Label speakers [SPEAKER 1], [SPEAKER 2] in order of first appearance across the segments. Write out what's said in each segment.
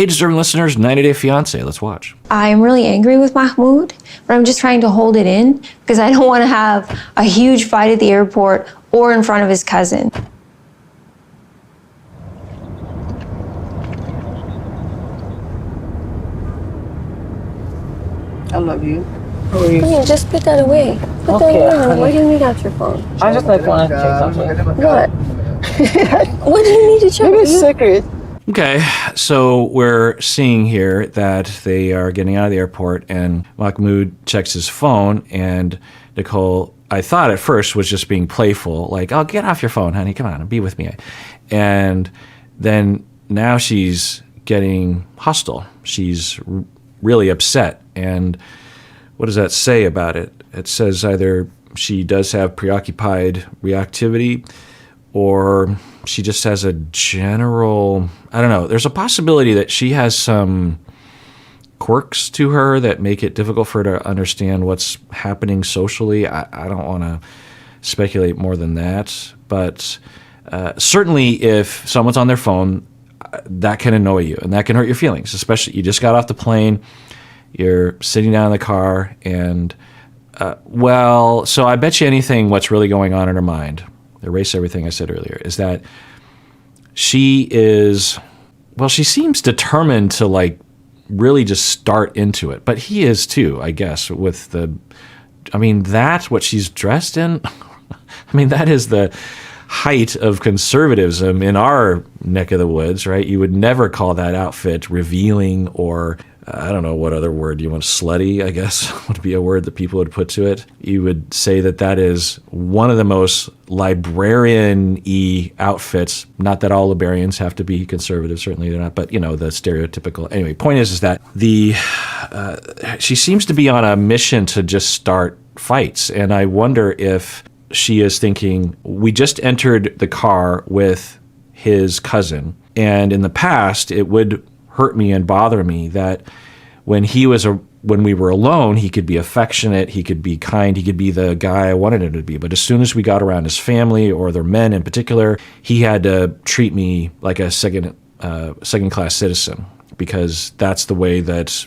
[SPEAKER 1] Hey, deserving listeners, 90 Day Fiancé. Let's watch.
[SPEAKER 2] I'm really angry with Mahmood, but I'm just trying to hold it in because I don't want to have a huge fight at the airport or in front of his cousin.
[SPEAKER 3] I love you. How are you?
[SPEAKER 2] Honey, just put that away. Put that away, honey. Why do you need out your phone?
[SPEAKER 3] I just like want to check something.
[SPEAKER 2] What? What do you need to check?
[SPEAKER 3] Maybe it's secret.
[SPEAKER 1] Okay, so we're seeing here that they are getting out of the airport, and Mahmood checks his phone, and Nicole, I thought at first, was just being playful, like, oh, get off your phone, honey, come on, be with me. And then now she's getting hostile. She's really upset, and what does that say about it? It says either she does have preoccupied reactivity, or she just has a general, I don't know, there's a possibility that she has some quirks to her that make it difficult for her to understand what's happening socially. I don't want to speculate more than that, but certainly if someone's on their phone, that can annoy you and that can hurt your feelings, especially you just got off the plane, you're sitting down in the car, and so I bet you anything what's really going on in her mind, erase everything I said earlier, is that she seems determined to like really just start into it. But he is too, I guess, that's what she's dressed in. I mean, that is the height of conservatism in our neck of the woods, right? You would never call that outfit revealing or I don't know what other word you want, slutty, I guess, would be a word that people would put to it. You would say that is one of the most librarian-y outfits. Not that all librarians have to be conservative, certainly they're not, but, the stereotypical. Anyway, point is that she seems to be on a mission to just start fights, and I wonder if she is thinking, we just entered the car with his cousin, and in the past, it would hurt me and bother me that when we were alone, he could be affectionate, he could be kind, he could be the guy I wanted him to be. But as soon as we got around his family or their men in particular, he had to treat me like a second-class citizen because that's the way that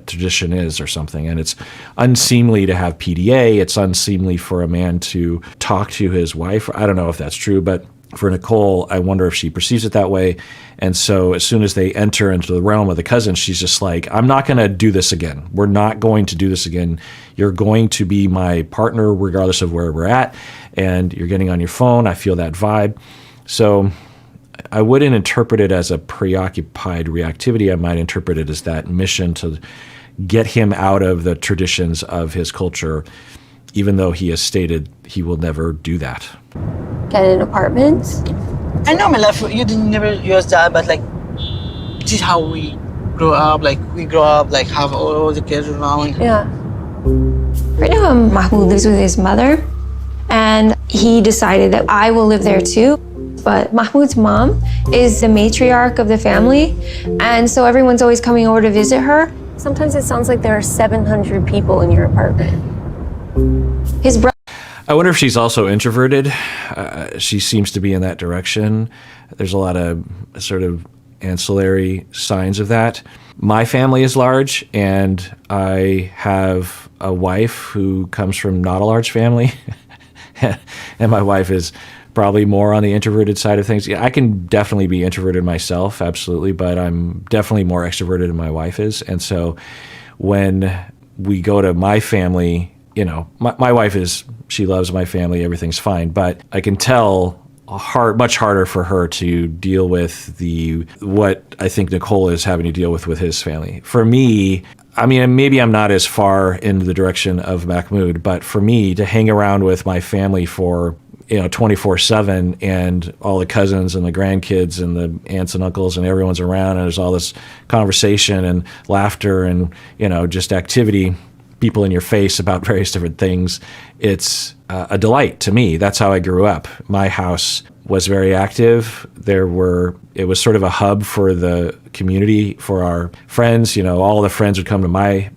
[SPEAKER 1] tradition is or something. And it's unseemly to have PDA. It's unseemly for a man to talk to his wife. I don't know if that's true, but for Nicole, I wonder if she perceives it that way. And so as soon as they enter into the realm of the cousin, she's just like, I'm not going to do this again. We're not going to do this again. You're going to be my partner regardless of where we're at. And you're getting on your phone. I feel that vibe. So I wouldn't interpret it as a preoccupied reactivity. I might interpret it as that mission to get him out of the traditions of his culture, even though he has stated he will never do that.
[SPEAKER 2] Get an apartment?
[SPEAKER 3] I know, my love, you didn't never use that, but like, this is how we grow up. Like, we grow up, like, have all the kids around.
[SPEAKER 2] Yeah. Right now, Mahmoud lives with his mother, and he decided that I will live there too. But Mahmoud's mom is the matriarch of the family, and so everyone's always coming over to visit her. Sometimes it sounds like there are 700 people in your apartment. His brother.
[SPEAKER 1] I wonder if she's also introverted. She seems to be in that direction. There's a lot of sort of ancillary signs of that. My family is large, and I have a wife who comes from not a large family, and my wife is probably more on the introverted side of things. Yeah, I can definitely be introverted myself, absolutely, but I'm definitely more extroverted than my wife is. And so when we go to my family, my wife she loves my family, everything's fine, but I can tell much harder for her to deal with what I think Nicole is having to deal with his family. For me, I mean, maybe I'm not as far in the direction of Mahmood, but for me to hang around with my family for 24/7 and all the cousins and the grandkids and the aunts and uncles and everyone's around and there's all this conversation and laughter and, just activity, people in your face about various different things. It's a delight to me. That's how I grew up. My house was very active. It was sort of a hub for the community, for our friends. All the friends would come to my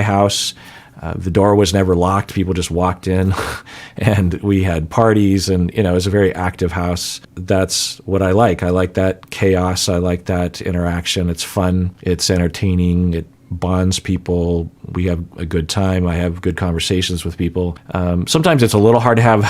[SPEAKER 1] house. The door was never locked. People just walked in and we had parties, and, it was a very active house. That's what I like. I like that chaos. I like that interaction. It's fun. It's entertaining. It bonds people. We have a good time. I have good conversations with people. Sometimes it's a little hard to have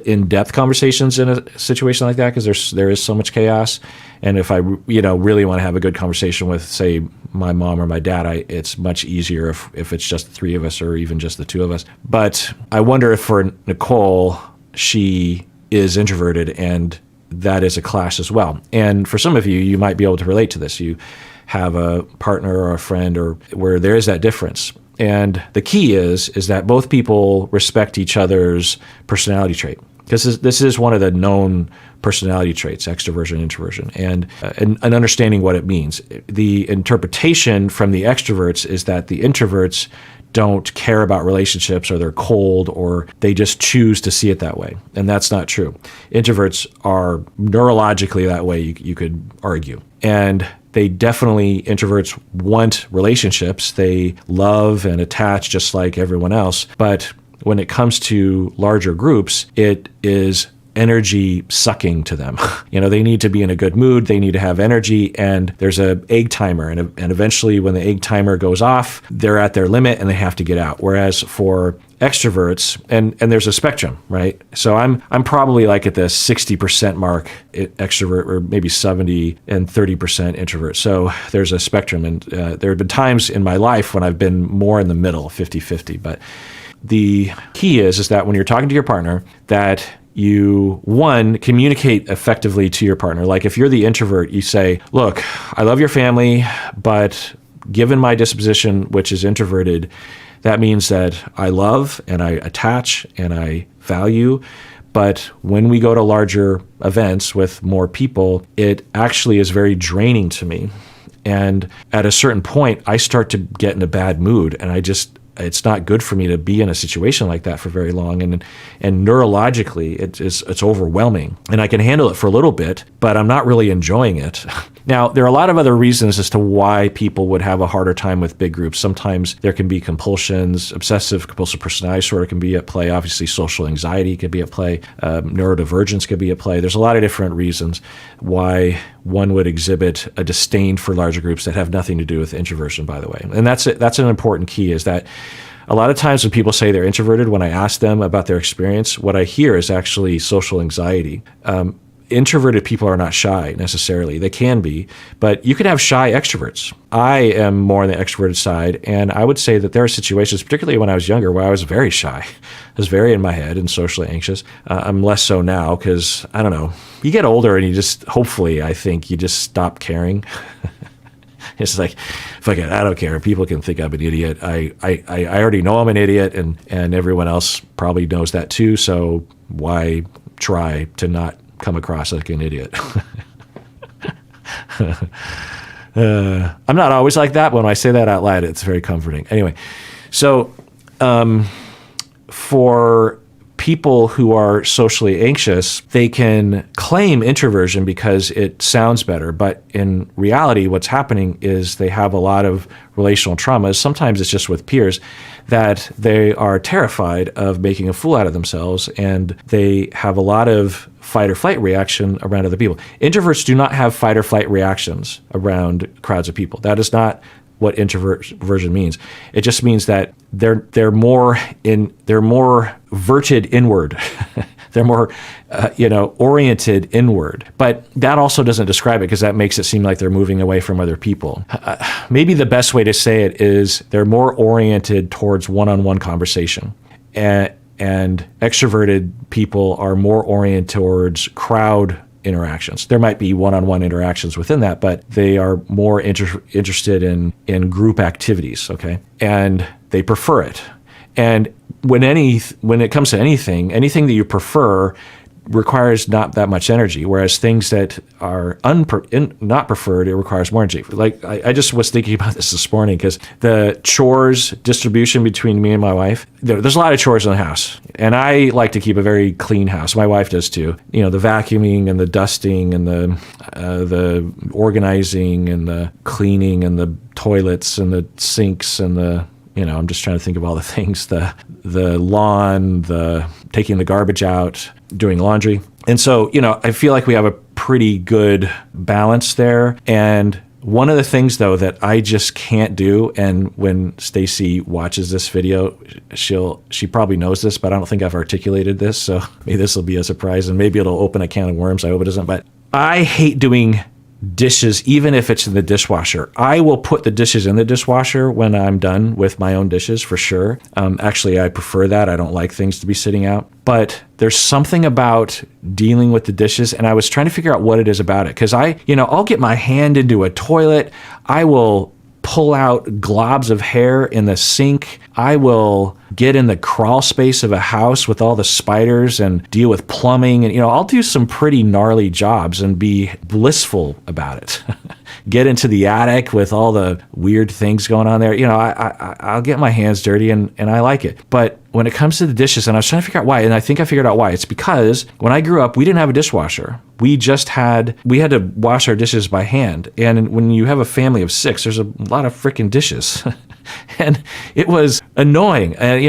[SPEAKER 1] in-depth conversations in a situation like that because there is so much chaos. And if I, really want to have a good conversation with, say, my mom or my dad, it's much easier if it's just the three of us or even just the two of us. But I wonder if for Nicole, she is introverted, and that is a clash as well. And for some of you, you might be able to relate to this. You have a partner or a friend or where there is that difference. And the key is that both people respect each other's personality trait. Because this is one of the known personality traits, extroversion, introversion, and understanding what it means. The interpretation from the extroverts is that the introverts don't care about relationships, or they're cold, or they just choose to see it that way. And that's not true. Introverts are neurologically that way, you could argue. And they definitely, introverts want relationships. They love and attach just like everyone else. But when it comes to larger groups, it is energy sucking to them. They need to be in a good mood. They need to have energy, and there's a egg timer, and eventually when the egg timer goes off, they're at their limit and they have to get out. Whereas for extroverts, and there's a spectrum, right? So I'm probably like at the 60% mark extrovert, or maybe 70 and 30% introvert. So there's a spectrum, and there have been times in my life when I've been more in the middle, 50-50. But the key is that when you're talking to your partner, that you, one, communicate effectively to your partner. Like if you're the introvert, you say, look, I love your family, but given my disposition, which is introverted, that means that I love and I attach and I value. But when we go to larger events with more people, it actually is very draining to me. And at a certain point, I start to get in a bad mood, and it's not good for me to be in a situation like that for very long. And neurologically, it's overwhelming. And I can handle it for a little bit, but I'm not really enjoying it. Now, there are a lot of other reasons as to why people would have a harder time with big groups. Sometimes there can be compulsions, obsessive compulsive personality disorder can be at play. Obviously, social anxiety can be at play. Neurodivergence can be at play. There's a lot of different reasons why one would exhibit a disdain for larger groups that have nothing to do with introversion, by the way. And that's an important key, is that a lot of times when people say they're introverted, when I ask them about their experience, what I hear is actually social anxiety. Introverted people are not shy necessarily. They can be, but you can have shy extroverts. I am more on the extroverted side, and I would say that there are situations, particularly when I was younger, where I was very shy. I was very in my head and socially anxious. I'm less so now because, I don't know, you get older and you just, hopefully, I think you just stop caring. It's like, fuck it, I don't care. People can think I'm an idiot. I already know I'm an idiot, and everyone else probably knows that too, so why try to not come across like an idiot? I'm not always like that, but when I say that out loud, it's very comforting. Anyway, so for people who are socially anxious, they can claim introversion because it sounds better. But in reality, what's happening is they have a lot of relational traumas. Sometimes it's just with peers, that they are terrified of making a fool out of themselves, and they have a lot of fight or flight reaction around other people. Introverts do not have fight or flight reactions around crowds of people. That is not what introversion means. It just means that they're more verted inward. They're more oriented inward. But that also doesn't describe it, because that makes it seem like they're moving away from other people. Maybe the best way to say it is they're more oriented towards one-on-one conversation. And extroverted people are more oriented towards crowd interactions. There might be one-on-one interactions within that, but they are more interested in group activities, okay? And they prefer it. And when it comes to anything that you prefer requires not that much energy, whereas things that are not preferred, it requires more energy. Like I just was thinking about this morning, because the chores distribution between me and my wife, there's a lot of chores in the house, and I like to keep a very clean house. My wife does too. The vacuuming and the dusting and the organizing and the cleaning and the toilets and the sinks and the I'm just trying to think of all the things, the lawn, the taking the garbage out, doing laundry. And so, I feel like we have a pretty good balance there. And one of the things, though, that I just can't do, and when Stacy watches this video, she probably knows this, but I don't think I've articulated this, so maybe this will be a surprise, and maybe it'll open a can of worms. I hope it doesn't. But I hate doing dishes, even if it's in the dishwasher. I will put the dishes in the dishwasher when I'm done with my own dishes, for sure. Actually, I prefer that. I don't like things to be sitting out. But there's something about dealing with the dishes, and I was trying to figure out what it is about it. Because I'll get my hand into a toilet. I will pull out globs of hair in the sink. I will get in the crawl space of a house with all the spiders and deal with plumbing. And, I'll do some pretty gnarly jobs and be blissful about it. Get into the attic with all the weird things going on there. I'll get my hands dirty and I like it. But when it comes to the dishes, and I was trying to figure out why, and I think I figured out why. It's because when I grew up, we didn't have a dishwasher. We had to wash our dishes by hand. And when you have a family of 6, there's a lot of freaking dishes. And it was annoying. And,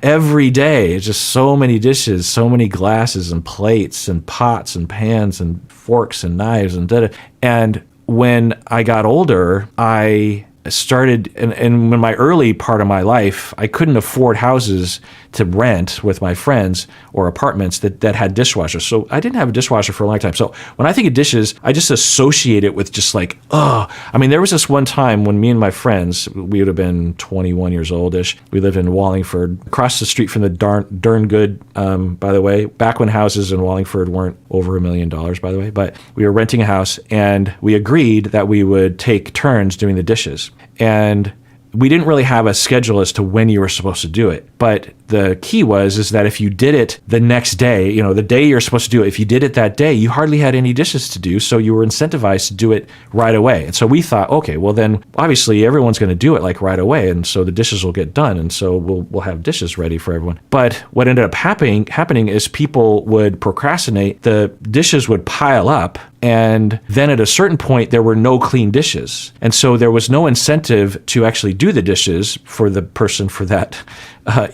[SPEAKER 1] every day, it's just so many dishes, so many glasses and plates and pots and pans and forks and knives and da-da. And when I got older, I started, and in my early part of my life, I couldn't afford houses to rent with my friends or apartments that had dishwashers. So I didn't have a dishwasher for a long time. So when I think of dishes, I just associate it with just like, there was this one time when me and my friends, we would have been 21 years old-ish. We lived in Wallingford, across the street from the Darn Good, by the way, back when houses in Wallingford weren't over $1 million, by the way. But we were renting a house, and we agreed that we would take turns doing the dishes. And we didn't really have a schedule as to when you were supposed to do it. But the key is that if you did it the next day, the day you're supposed to do it, if you did it that day, you hardly had any dishes to do. So you were incentivized to do it right away. And so we thought, okay, well then obviously everyone's going to do it like right away. And so the dishes will get done. And so we'll have dishes ready for everyone. But what ended up happening is people would procrastinate. The dishes would pile up. And then at a certain point, there were no clean dishes. And so there was no incentive to actually do the dishes for the person for that,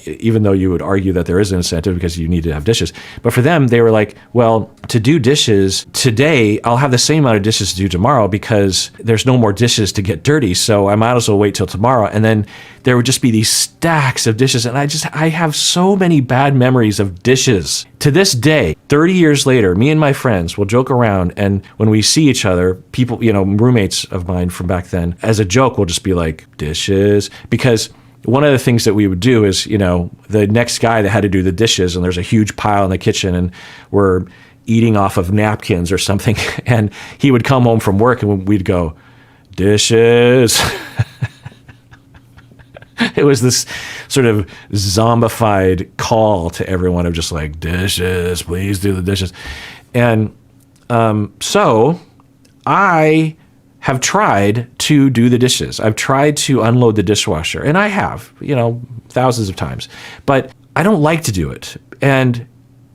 [SPEAKER 1] even though you would argue that there is an incentive because you need to have dishes. But for them, they were like, well, to do dishes today, I'll have the same amount of dishes to do tomorrow because there's no more dishes to get dirty. So I might as well wait till tomorrow. And then there would just be these stacks of dishes. And I have so many bad memories of dishes. To this day, 30 years later, me and my friends will joke around, and when we see each other, people, roommates of mine from back then, as a joke, we'll just be like, dishes. Because one of the things that we would do is, the next guy that had to do the dishes, and there's a huge pile in the kitchen, and we're eating off of napkins or something, and he would come home from work, and we'd go, dishes. It was this sort of zombified call to everyone of just like, dishes, please do the dishes. And so I have tried to do the dishes. I've tried to unload the dishwasher, and I have, thousands of times. But I don't like to do it. And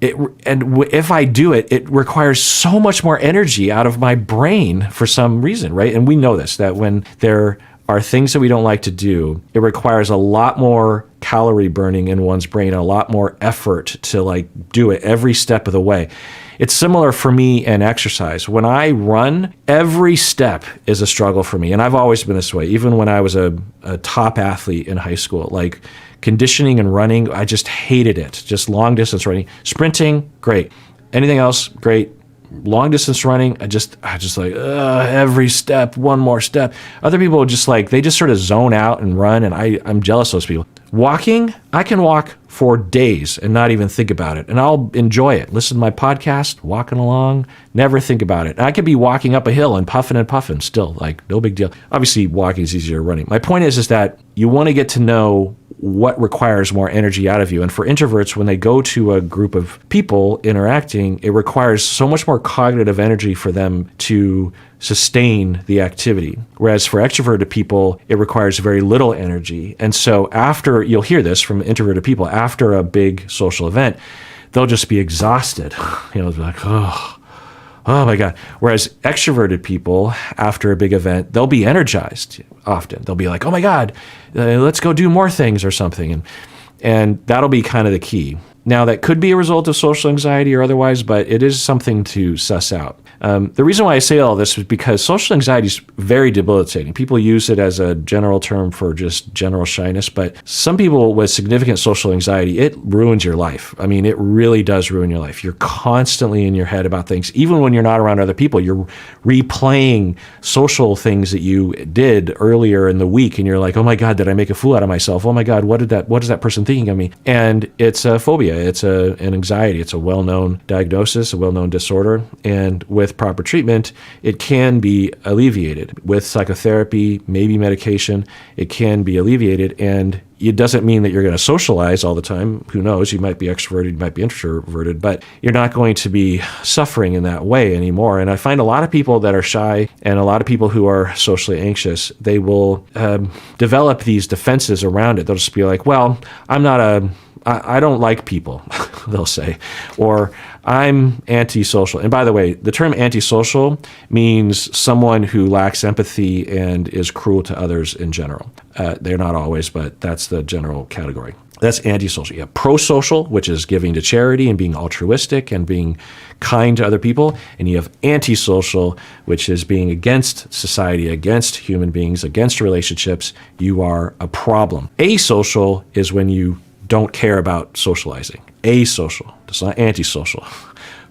[SPEAKER 1] if I do it, it requires so much more energy out of my brain for some reason, right? And we know this, that when there are things that we don't like to do, it requires a lot more calorie burning in one's brain, a lot more effort to do it every step of the way. It's similar for me in exercise. When I run, every step is a struggle for me. And I've always been this way, even when I was a top athlete in high school. Like conditioning and running, I just hated it. Just long distance running. Sprinting, great. Anything else, great. Long distance running, I just like, every step, one more step. Other people just they just sort of zone out and run, and I'm jealous of those people. Walking, I can walk for days and not even think about it, and I'll enjoy it. Listen to my podcast, walking along, never think about it. And I could be walking up a hill and puffing still, no big deal. Obviously, walking is easier than running. My point is that you want to get to know what requires more energy out of you. And for introverts, when they go to a group of people interacting, it requires so much more cognitive energy for them to sustain the activity. Whereas for extroverted people, it requires very little energy. And so you'll hear this from introverted people, after a big social event, they'll just be exhausted. They'll be like, oh my God. Whereas extroverted people, after a big event, they'll be energized often. They'll be like, oh my God, let's go do more things or something. And that'll be kind of the key. Now, that could be a result of social anxiety or otherwise, but it is something to suss out. The reason why I say all this is because social anxiety is very debilitating. People use it as a general term for just general shyness, but some people with significant social anxiety, it ruins your life. I mean, it really does ruin your life. You're constantly in your head about things. Even when you're not around other people, you're replaying social things that you did earlier in the week, and you're like, oh my God, did I make a fool out of myself? Oh my God, what is that person thinking of me? And it's a phobia. It's an anxiety. It's a well-known diagnosis, a well-known disorder. And with proper treatment, it can be alleviated. With psychotherapy, maybe medication, it can be alleviated. And it doesn't mean that you're going to socialize all the time. Who knows? You might be extroverted, you might be introverted, but you're not going to be suffering in that way anymore. And I find a lot of people that are shy and a lot of people who are socially anxious, they will develop these defenses around it. They'll just be like, well, I don't like people, they'll say, or I'm antisocial. And by the way, the term antisocial means someone who lacks empathy and is cruel to others in general. They're not always, but that's the general category. That's antisocial. You have prosocial, which is giving to charity and being altruistic and being kind to other people. And you have antisocial, which is being against society, against human beings, against relationships. You are a problem. Asocial is when you don't care about socializing. Asocial. It's not antisocial.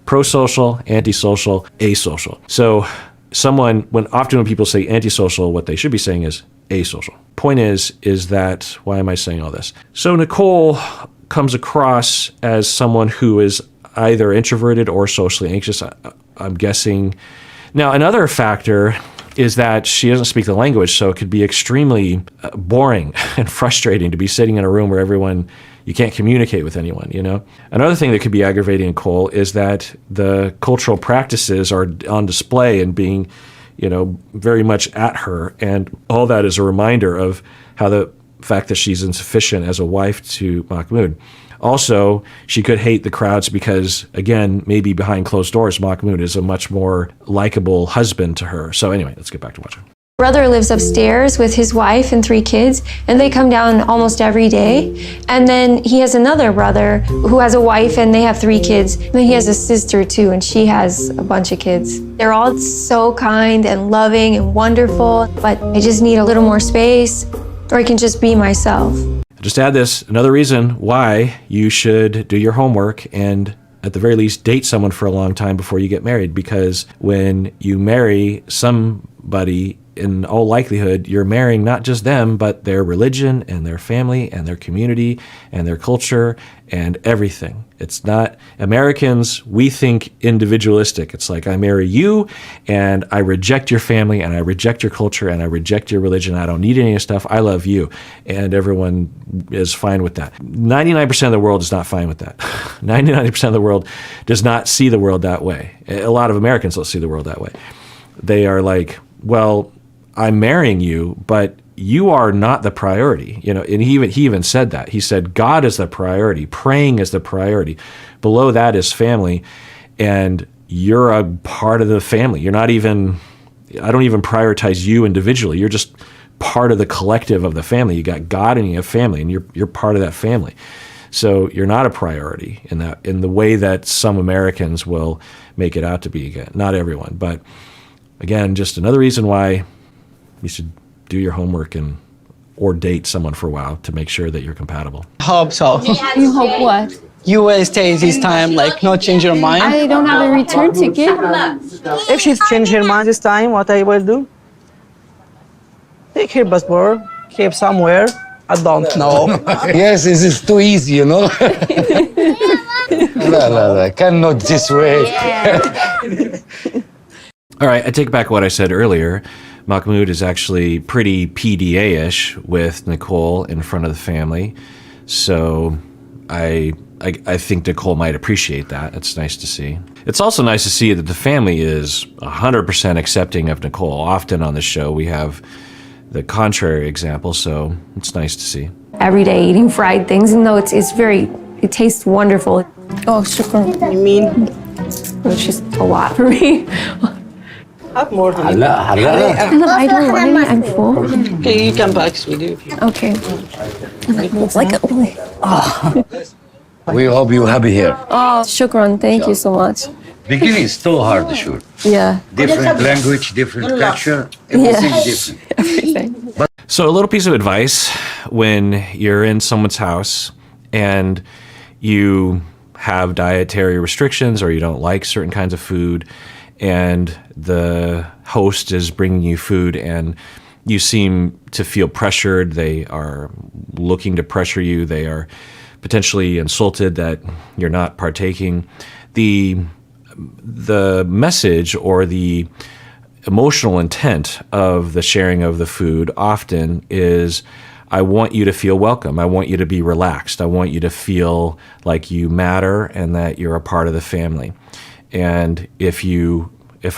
[SPEAKER 1] Prosocial, antisocial, asocial. So often when people say antisocial, what they should be saying is asocial. Point is that, why am I saying all this? So Nicole comes across as someone who is either introverted or socially anxious, I'm guessing. Now, another factor is that she doesn't speak the language, so it could be extremely boring and frustrating to be sitting in a room where you can't communicate with anyone, you know? Another thing that could be aggravating Nicole is that the cultural practices are on display and being, very much at her, and all that is a reminder of how the fact that she's insufficient as a wife to Mahmood. Also, she could hate the crowds because, again, maybe behind closed doors, Mahmood is a much more likable husband to her. So anyway, let's get back to watching.
[SPEAKER 2] Brother lives upstairs with his wife and 3 kids, and they come down almost every day. And then he has another brother who has a wife and they have 3 kids. And then he has a sister too, and she has a bunch of kids. They're all so kind and loving and wonderful, but I just need a little more space, or I can just be myself.
[SPEAKER 1] Just add this, another reason why you should do your homework and at the very least date someone for a long time before you get married, because when you marry somebody, in all likelihood, you're marrying not just them, but their religion and their family and their community and their culture and everything. It's not, Americans, we think individualistic. It's like, I marry you and I reject your family and I reject your culture and I reject your religion. I don't need any of this stuff. I love you. And everyone is fine with that. 99% of the world is not fine with that. 99% of the world does not see the world that way. A lot of Americans don't see the world that way. They are like, well, I'm marrying you, but you are not the priority. And he even said that. He said, God is the priority. Praying is the priority. Below that is family. And you're a part of the family. I don't even prioritize you individually. You're just part of the collective of the family. You got God and you have family, and you're part of that family. So you're not a priority in the way that some Americans will make it out to be. Again, not everyone, but again, just another reason why you should do your homework or date someone for a while to make sure that you're compatible.
[SPEAKER 3] Hope so.
[SPEAKER 4] You hope what?
[SPEAKER 3] You will stay this time, not change your mind.
[SPEAKER 4] I don't have a return ticket.
[SPEAKER 3] If she change her mind this time, what I will do? Take her passport, keep somewhere. I don't know.
[SPEAKER 5] Yes, this is too easy, No, cannot this way.
[SPEAKER 1] All right, I take back what I said earlier. Mahmood is actually pretty PDA-ish with Nicole in front of the family. So I think Nicole might appreciate that. It's nice to see. It's also nice to see that the family is 100% accepting of Nicole. Often on the show, we have the contrary example, so it's nice to see.
[SPEAKER 2] Every day eating fried things, and though it tastes wonderful.
[SPEAKER 4] Oh, shukran.
[SPEAKER 3] You mean
[SPEAKER 2] which is a lot for me.
[SPEAKER 3] Have more than
[SPEAKER 5] هلا هلا
[SPEAKER 2] Look, I don't want any. I'm full.
[SPEAKER 3] Okay, you can pack with you.
[SPEAKER 2] Okay. It's like
[SPEAKER 5] we hope you're happy here.
[SPEAKER 2] oh, shukran. Thank you so much.
[SPEAKER 5] Beginning is so hard, sure.
[SPEAKER 2] Yeah.
[SPEAKER 5] Different language, different culture, everything different.
[SPEAKER 2] Everything.
[SPEAKER 1] So, a little piece of advice when you're in someone's house and you have dietary restrictions or you don't like certain kinds of food, and the host is bringing you food and you seem to feel pressured, they are looking to pressure you, they are potentially insulted that you're not partaking. The message or the emotional intent of the sharing of the food often is, I want you to feel welcome. I want you to be relaxed. I want you to feel like you matter and that you're a part of the family. And if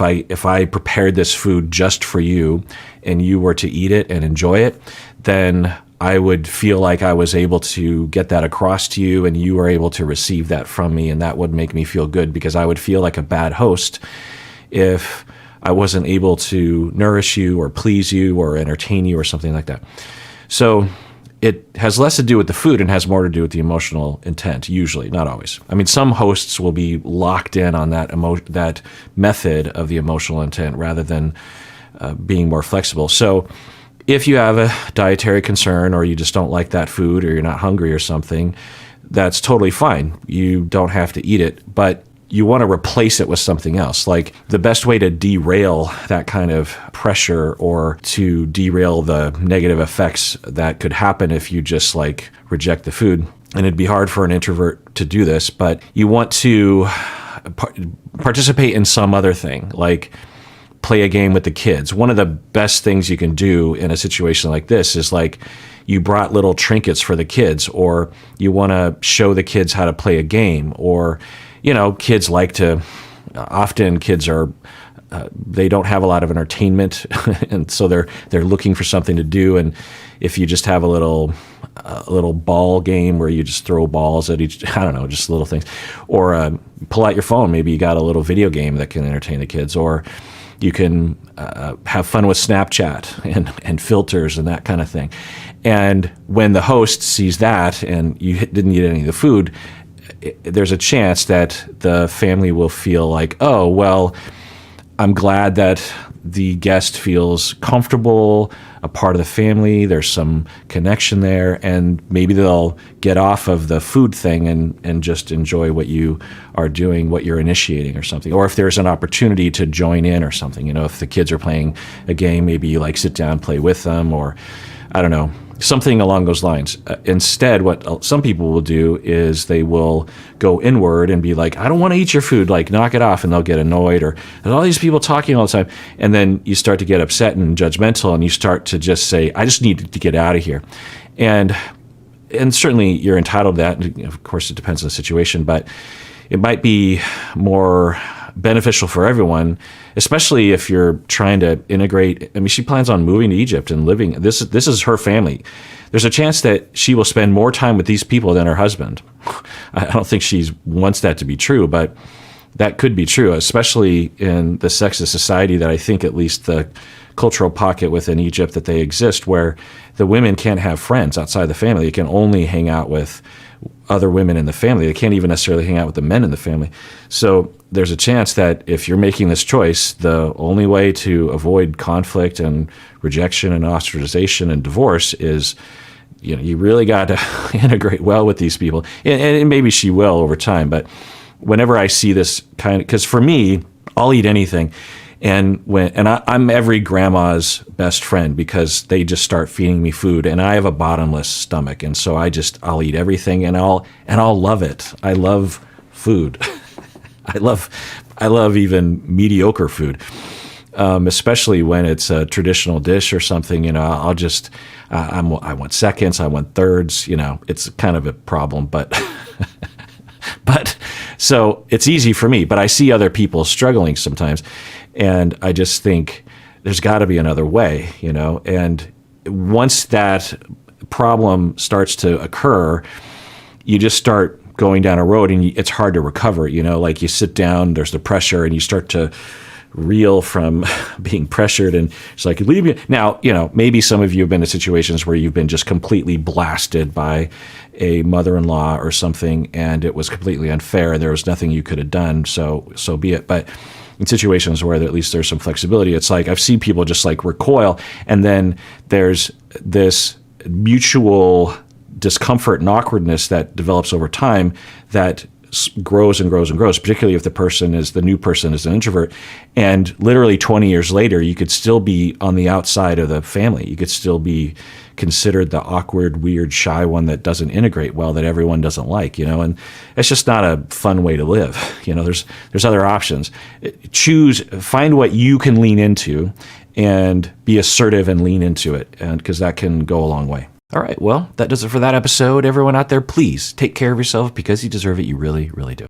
[SPEAKER 1] I prepared this food just for you and you were to eat it and enjoy it, then I would feel like I was able to get that across to you and you were able to receive that from me, and that would make me feel good, because I would feel like a bad host if I wasn't able to nourish you or please you or entertain you or something like that. So it has less to do with the food and has more to do with the emotional intent, usually, not always. I mean, some hosts will be locked in on that that method of the emotional intent rather than being more flexible. So if you have a dietary concern or you just don't like that food or you're not hungry or something, that's totally fine. You don't have to eat it, but you want to replace it with something else. Like, the best way to derail that kind of pressure or to derail the negative effects that could happen if you just like reject the food, and it'd be hard for an introvert to do this, but you want to participate in some other thing, like play a game with the kids. One of the best things you can do in a situation like this is, like, you brought little trinkets for the kids, or you want to show the kids how to play a game, or, you know, kids like to, often kids are, they don't have a lot of entertainment, and so they're looking for something to do. And if you just have a little ball game where you just throw balls at each, I don't know, just little things, or pull out your phone. Maybe you got a little video game that can entertain the kids, or you can have fun with Snapchat and filters and that kind of thing. And when the host sees that and you didn't eat any of the food, there's a chance that the family will feel like, oh, well, I'm glad that the guest feels comfortable, a part of the family, there's some connection there, and maybe they'll get off of the food thing and just enjoy what you are doing, what you're initiating or something. Or if there's an opportunity to join in or something, you know, if the kids are playing a game, maybe you like sit down, play with them, or I don't know, something along those lines. Instead, what some people will do is they will go inward and be like, I don't want to eat your food, like, knock it off, and they'll get annoyed, or there's all these people talking all the time, and then you start to get upset and judgmental, and you start to just say, I just need to get out of here. And certainly you're entitled to that. Of course, it depends on the situation, but it might be more beneficial for everyone, especially if you're trying to integrate. I mean, she plans on moving to Egypt and living. This is her family. There's a chance that she will spend more time with these people than her husband. I don't think she wants that to be true, but that could be true, especially in the sexist society that I think, at least the cultural pocket within Egypt that they exist, where the women can't have friends outside the family. They can only hang out with other women in the family. They can't even necessarily hang out with the men in the family. So there's a chance that if you're making this choice, the only way to avoid conflict and rejection and ostracization and divorce is, you know, you really got to integrate well with these people. And maybe she will over time, but whenever I see this kind of, because for me, I'll eat anything. And I'm every grandma's best friend, because they just start feeding me food, and I have a bottomless stomach, and so I'll eat everything, and I'll love it. I love food. I love even mediocre food, especially when it's a traditional dish or something. You know, I want seconds, I want thirds. You know, it's kind of a problem, but. But so it's easy for me, but I see other people struggling sometimes, and I just think there's got to be another way, you know. And once that problem starts to occur, you just start going down a road and it's hard to recover, like you sit down, there's the pressure and you start to reel from being pressured and it's like, leave me. Now, maybe some of you have been in situations where you've been just completely blasted by a mother-in-law or something and it was completely unfair and there was nothing you could have done, so be it. But in situations where at least there's some flexibility, it's like I've seen people just like recoil and then there's this mutual discomfort and awkwardness that develops over time that grows and grows and grows, particularly if the new person is an introvert. And literally 20 years later, you could still be on the outside of the family. You could still be considered the awkward, weird, shy one that doesn't integrate well, that everyone doesn't like, and it's just not a fun way to live. There's other options. Find what you can lean into and be assertive and lean into it, and because that can go a long way. All right, well, that does it for that episode. Everyone out there, please take care of yourself because you deserve it. You really, really do.